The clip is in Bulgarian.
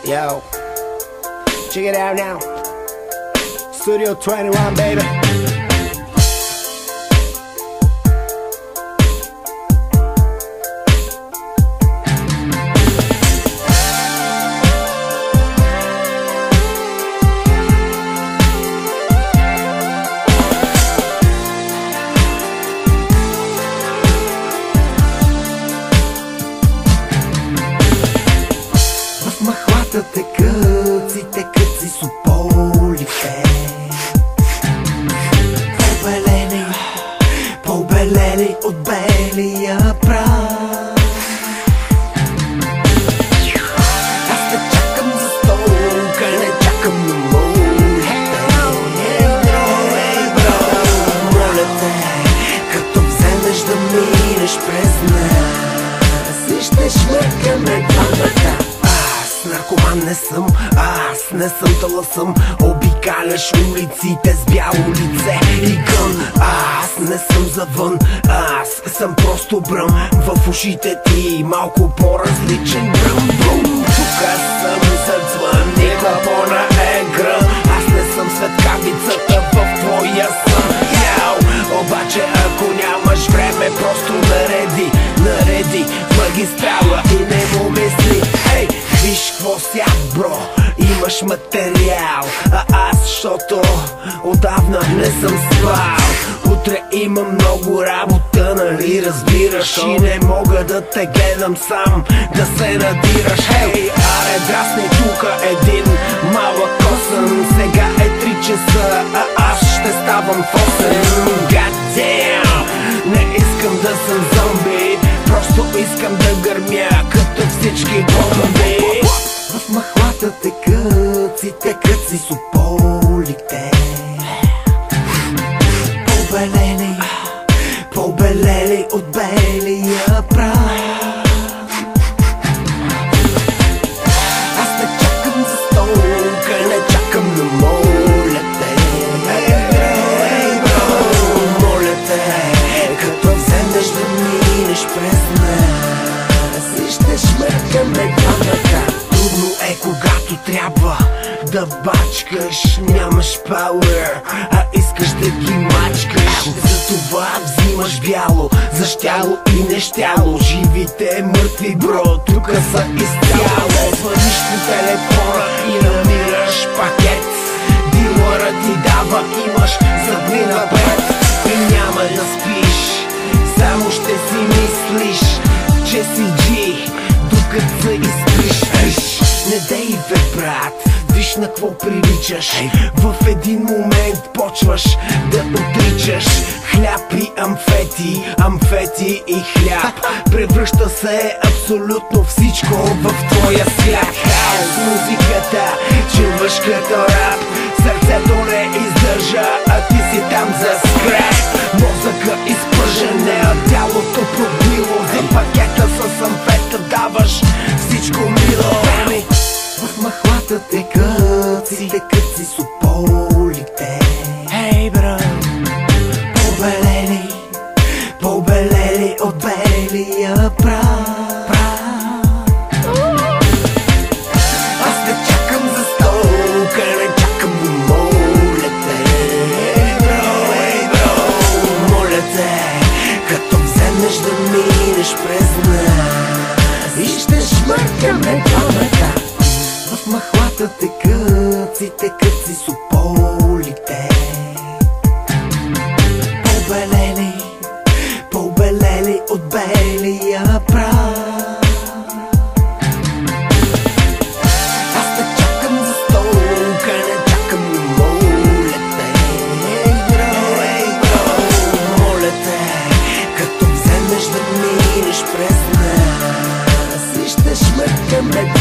Yo, check it out now. Studio 21, baby. Махлата текат си сополите, побелели от белия прах. Аз те чакам за столка, не чакам на молите. Ей, бро, моля те, като вземеш да минеш през нас, и ще шмъркаме двамата. Наркоман не съм, аз не съм таласъм. Обикаляш улиците с бяло лице и гън. Аз не съм завън, аз съм просто бръм. В ушите ти малко по-различен бръм-бръм. Тук съм зад никога по-на гръм. Аз не съм светкавицата в твоя сън. Обаче ако нямаш време, просто нареди магистрала и не му мисли. Ей, виж какво свят, бро, имаш материал, а аз, защото отдавна не съм спал. Утре имам много работа, нали разбираш, и не мога да те гледам сам, да се надираш. Хей, аре, драсни тука един малък косъм. Сега е 3 часа, а аз ще ставам в 8. God damn, не искам да съм зомби, просто искам да гърмя като всички бомби. В махлата текат си сополите, побелели от белия прах. Аз не чакам за столка, не чакам на молите. Ей, бро, моля те, като вземеш да минеш през нас, и ще шмъркаме двамата. Трудно е когато трябва да бачкаш, нямаш пауър, а искаш да ги мачкаш. Затова взимаш бяло, за щяло и нещяло. Живите мъртви, бро, тука са изцяло. Звъниш по телефона и намираш пакет. Дилърът ти дава, имаш за дни напред. И няма да спиш, само ще си мислиш, че си G, докато се изпиш. Не дей бе, брат, виж на какво приличаш. В един момент почваш да отричаш. Хляб и амфети и хляб. Превръща се абсолютно всичко в твоя свят. Хаос музиката чуваш като рап. Сърцето не издържа, а ти си там за скрап. Мозъка изпържене, а тялото пробило. За пакета с амфета даваш всичко мило. В махлата текат си сополите. Ей, бро, побелели от белия прах. Аз не чакам за столка, не чакам да молите. Ей, бро, моля те, като вземеш да минеш през нас, и ще шмъркаме двамата. В махлата текат си сополите, побелели от белия прах. Аз те чакам за столка, не чакам на молите. Ей, бро, моля те, като вземеш да минеш през нас, и ще шмъркаме